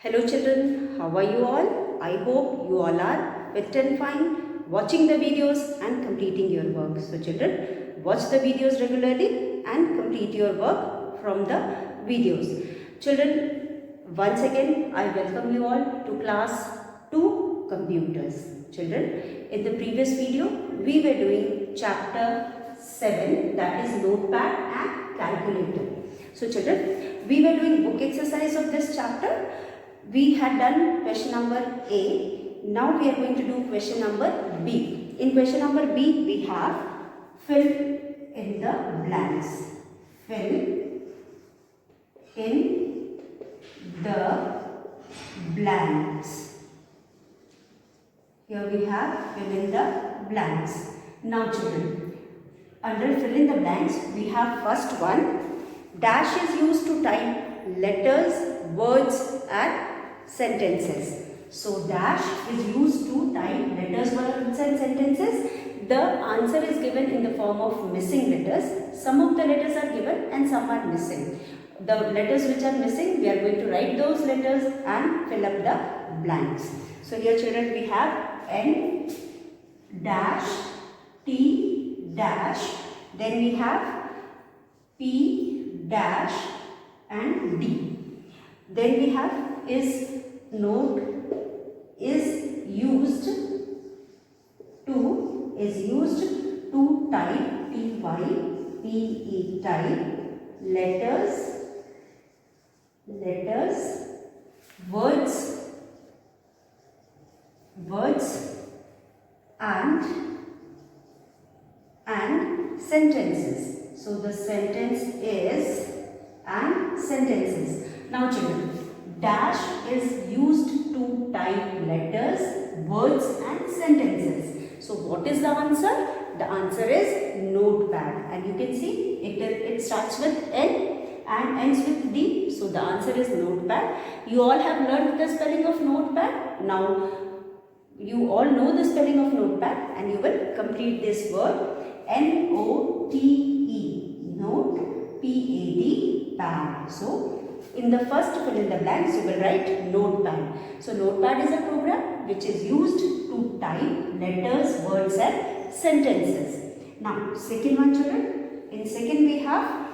Hello children, how are you all? I hope you all are fit and fine, watching the videos and completing your work. So children, watch the videos regularly and complete your work from the videos. Children, once again I welcome you all to class 2 computers. Children, in the previous video we were doing chapter 7, that is notepad and calculator. So children, we were doing book exercise of this chapter. We had done question number A. Now we are going to do question number B. In question number B, we have fill in the blanks. Fill in the blanks. Here we have fill in the blanks. Now children, under fill in the blanks, we have first one. Dash is used to type letters, words and sentences. So dash is used to type letters, words and sentences. The answer is given in the form of missing letters. Some of the letters are given and some are missing. The letters which are missing, we are going to write those letters and fill up the blanks. So here children, we have N dash, T dash, then we have P dash and D. Then we have is note is used to type T-Y-P-E type letters, words and sentences. So the sentence is and sentences. Now children, dash is used to type letters, words and sentences. So what is the answer? The answer is notepad, and you can see it starts with N and ends with D. So the answer is notepad. You all have learned the spelling of notepad. Now you all know the spelling of notepad and you will complete this word N-O-T-E, note, P-A-D, pad. So in the first fill in the blanks, you will write notepad. So notepad is a program which is used to type letters, words and sentences. Now second one children, in second we have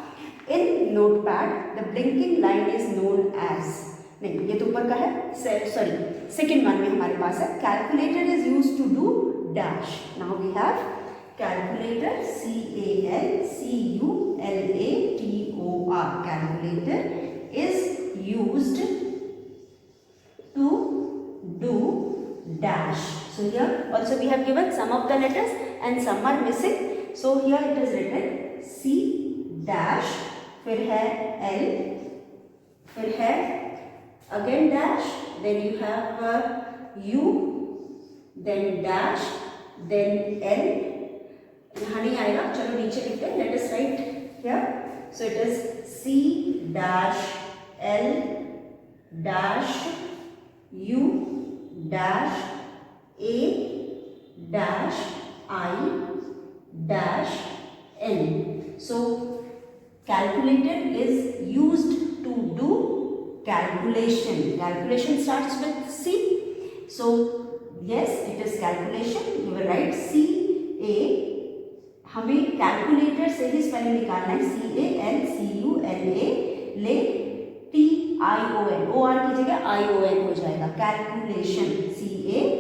in notepad the blinking line is known as, नहीं ये तो ऊपर का है, sorry second one में हमारे पास है calculator is used to do dash. Now we have calculator, C-A-L-C-U-L-A-T-O-R, calculator is used to do dash. So here also we have given some of the letters and some are missing. So here it is written C dash, फिर है L, फिर है again dash, then you have U, then dash, then L. यहाँ नहीं आएगा, चलो नीचे लिखते हैं. Let us write here. So it is C dash L dash U dash A dash I dash N. So calculator is used to do calculation. Calculation starts with C. So yes, it is calculation. You will write C A. हमें calculator से ही spelling निकालना है. C-A-L-C-U-L-A ले T-I-O-N, O-R की जगह I-O-N हो जाएगा. Calculation C-A-C-U-L-A-T-I-O-N,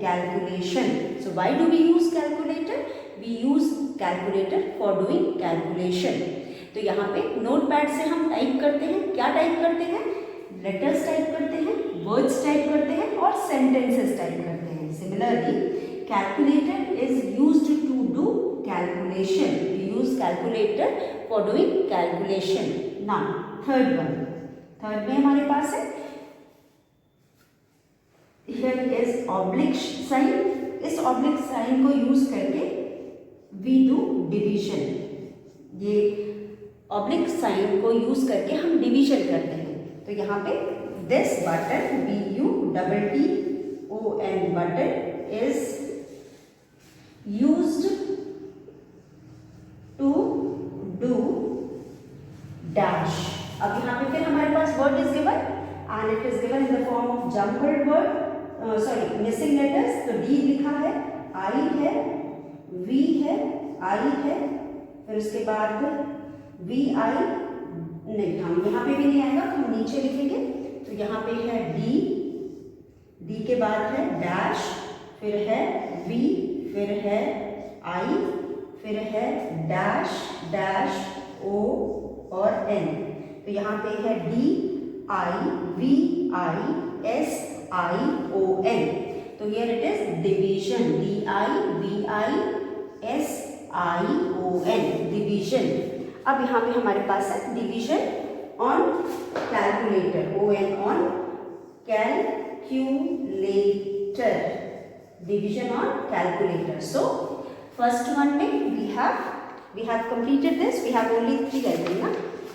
calculation. So why do we use calculator? We use calculator for doing calculation. तो यहाँ पे नोटपैड से हम टाइप करते हैं. क्या टाइप करते हैं? लेटर्स टाइप करते हैं, वर्ड्स टाइप करते हैं और सेंटेंसेस टाइप करते हैं. Similarly calculator is used to do calculation. We use calculator for doing calculation. Now third one, third में हमारे पास है हियर इज ऑब्लिक साइन. इस ऑब्लिक साइन को यूज करके वी डू डिवीजन. ये ऑब्लिक साइन को यूज करके हम डिवीजन करते हैं. तो यहाँ पे this button, B-U-T-T-O-N button is used to do dash. अब यहाँ पे फिर हमारे पास word is given and it is given in the form of jumbled word, missing letters. तो D लिखा है, I है, V है, I है, फिर उसके बाद VI नहीं, हम यहाँ पे भी नहीं आएगा, हम नीचे लिखेंगे। तो यहाँ पे है D के बाद है डैश, फिर है V, फिर है I, फिर है डैश डैश O और N। तो यहाँ पे है DIVISION। तो here it is division, DIVISION, division। अब यहाँ पे हमारे पास है division on calculator, ON on calculator, division on calculator. So first one में we have completed this. We have only 3, I think, na?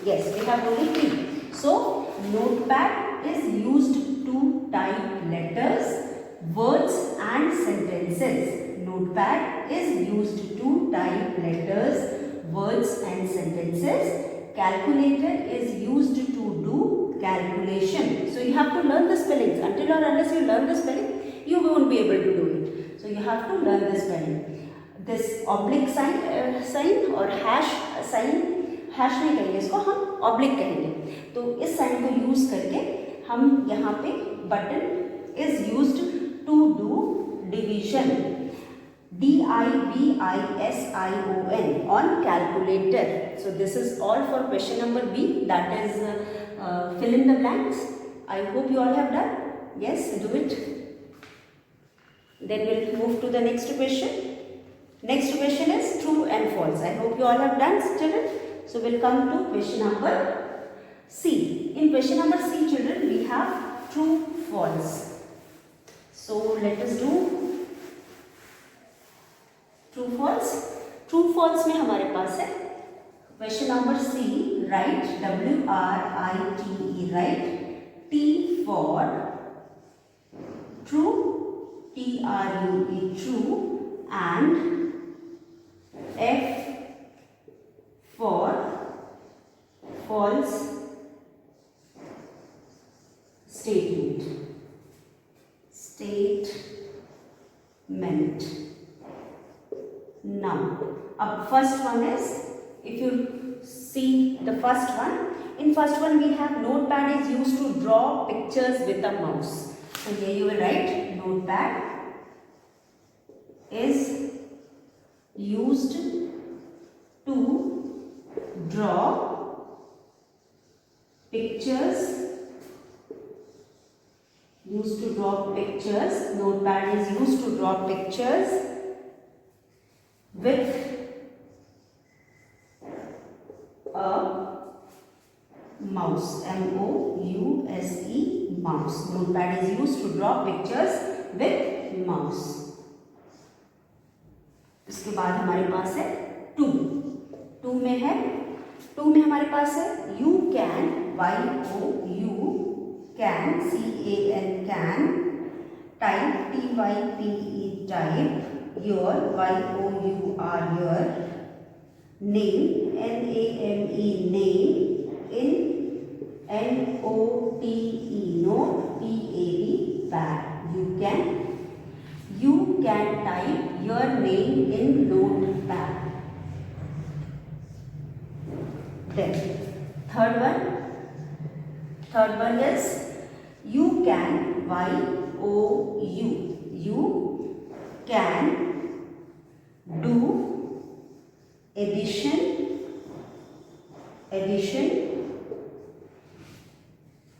Yes, we have only 3. So notepad is used to type letters, words and sentences. Notepad is used to type letters, words and sentences. Calculator is used to do calculation. So you have to learn the spellings. Until or unless you learn the spelling, you won't be able to do it. So you have to learn the spelling. This oblique sign और hash sign, hash नहीं कहेंगे इसको, हम oblique कहेंगे। तो इस sign को use करके हम यहाँ पे button is used to do division, DIVISION on calculator. So this is all for question number B, that is fill in the blanks. I hope you all have done. Yes, do it. Then we'll move to the next question. Next question is true and false. I hope you all have done, children. So we'll come to question number C. In question number C, children, we have true, false. So let us do true, false. True, false में हमारे पास है question number C. Write, WRITE, write T for true, TRUE, true, and F for false statement. Now, first one is, if you see the first one, in first one we have notepad is used to draw pictures with a mouse. So here you will write notepad is used to draw pictures, notepad is used to draw pictures with a mouse, MOUSE, mouse. Notepad is used to draw pictures with mouse. इसके बाद हमारे पास है to में हमारे पास है you can, YOU can, CAN, can, type, TYPE, type, your, YOUR, your, name, NAME, name, in, NOTE, note, TAB, bag. You can type your name in notepad. Then third one is you can, YOU, you can do addition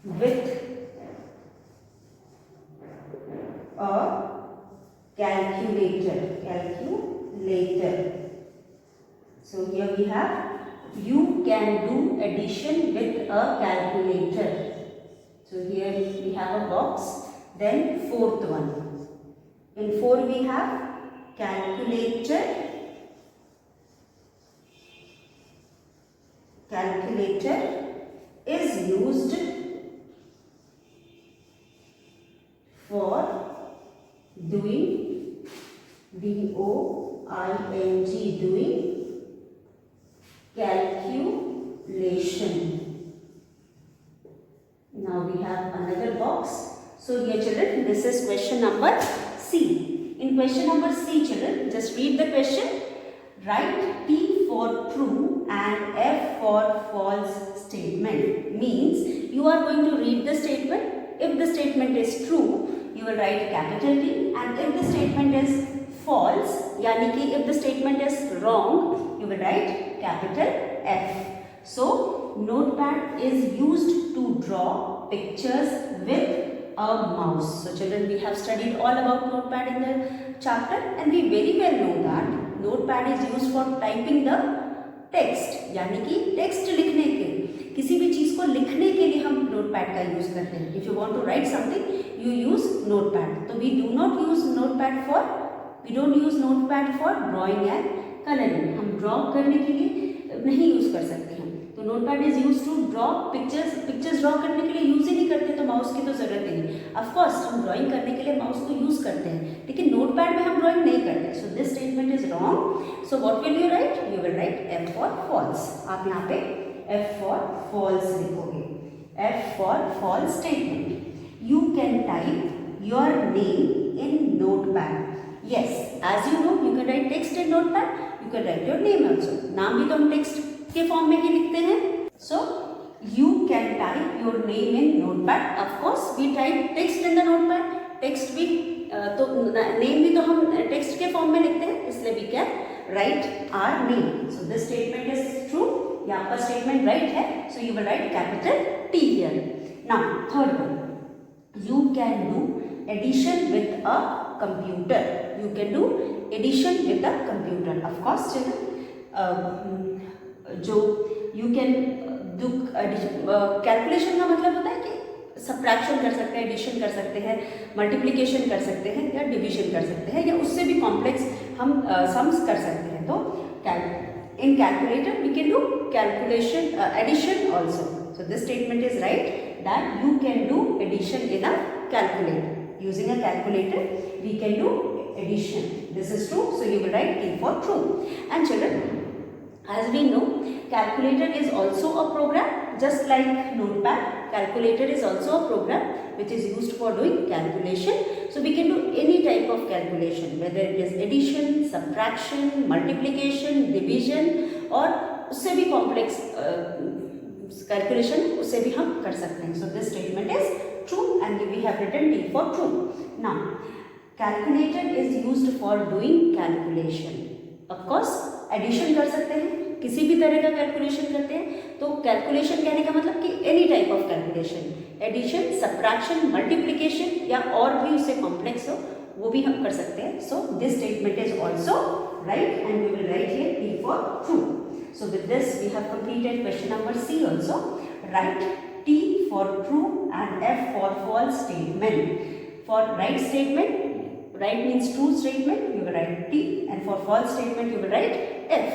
with a calculator. So here we have you can do addition with a calculator. So here we have a box. Then fourth one. In 4 we have calculator. Calculator is used for doing, DOING, doing calculation. Now we have another box. So here children, this is question number C. In question number C children, just read the question. Write T for true and F for false statement. Means you are going to read the statement. If the statement is true, you will write capital T, and if the statement is false, yani ki if the statement is wrong, you will write capital F. So notepad is used to draw pictures with a mouse. So children, we have studied all about notepad in the chapter, and we very well know that notepad is used for typing the text, यानी कि text लिखने के, किसी भी चीज को लिखने के लिए हम नोटपैड का यूज करते हैं. If you want to write something, you use notepad. तो we do not use notepad for drawing and colouring. हम ड्रॉ करने के लिए नहीं यूज कर सकते हैं. तो notepad is use to draw pictures draw करने के लिए यूज ही नहीं करते, तो माउस की तो जरूरत ही नहीं. ऑफ कोर्स हम ड्राइंग करने के लिए माउस को यूज करते हैं, लेकिन नोटपैड में हम ड्राइंग नहीं करते. So this statement is wrong. So what will you write? You will write F for false. आप यहाँ पे F फॉर फॉल्स लिखोगे. F for false statement. You can type your name in notepad. Yes, as you know, you can write text in notepad. You can write your name also. नाम भी तो हम text के form में ही लिखते हैं. So you can type your name in notepad. Of course, we type text in the notepad. Text भी तो नेम भी तो हम टेक्स्ट के फॉर्म में लिखते हैं, इसलिए we can write our name. So this statement is true. यहाँ पर statement right है. So you will write capital T here. Now third one. You can do addition with a computer. You can do addition with a computer. Of course children, जो you can do calculation का मतलब होता है कि subtraction कर सकते हैं, addition कर सकते हैं, मल्टीप्लिकेशन कर सकते हैं, या डिवीजन कर सकते हैं, या उससे भी कॉम्प्लेक्स हम सम्स कर सकते हैं. तो in calculator we can do calculation addition also. So this statement is right, that you can do addition in a calculator. Using a calculator we can do addition. This is true, so you will write T for true. And children, as we know, calculator is also a program, just like notepad. Calculator is also a program which is used for doing calculation. So we can do any type of calculation, whether it is addition, subtraction, multiplication, division, और उससे भी complex calculation उससे भी हम कर सकते हैं. So this statement is true, and we have written T for true. Now calculator is used for doing calculation. Of course addition कर सकते हैं, किसी भी तरह का कैलकुलेशन करते हैं. तो कैलकुलेशन कहने का मतलब कि any type of calculation, addition, subtraction, multiplication, या और भी उससे कॉम्प्लेक्स हो, वो भी हम कर सकते हैं. So this statement is also right, and we will write here T for true. So with this we have completed question number C also. Right T for true and F for false statement. For right statement, right means true statement, you will write T, and for false statement you will write F.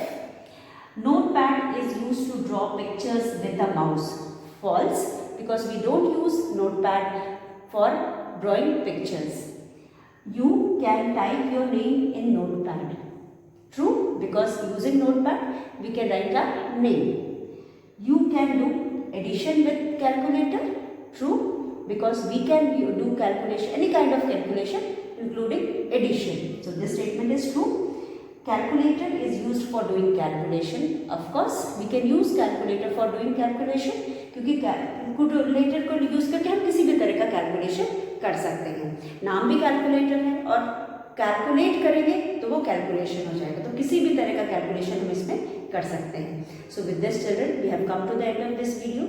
Notepad is used to draw pictures with a mouse. False, because we don't use notepad for drawing pictures. You can type your name in notepad. True, because using notepad we can write our name. You can do addition with calculator. True, because we can do calculation, any kind of calculation including addition. So this statement is true. Calculator is used for doing calculation. Of course we can use calculator for doing calculation, क्योंकि calculator को use करके हम किसी भी तरह का calculation कर सकते हैं. नाम भी कैलकुलेटर है, और कैलकुलेट करेंगे तो वो कैलकुलेशन हो जाएगा. तो किसी भी तरह का कैलकुलेशन हम इसमें कर सकते हैं. So with this children we have come to the end of this video.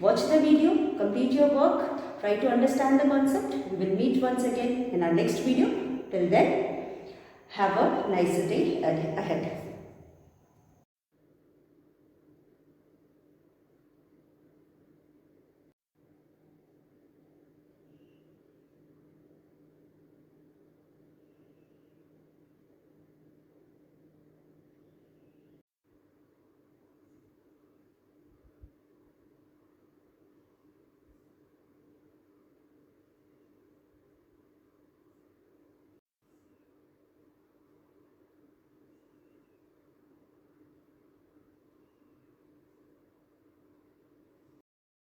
Watch the video, complete your work, try to understand the concept. We will meet once again in our next video. Till then, have a nice day ahead.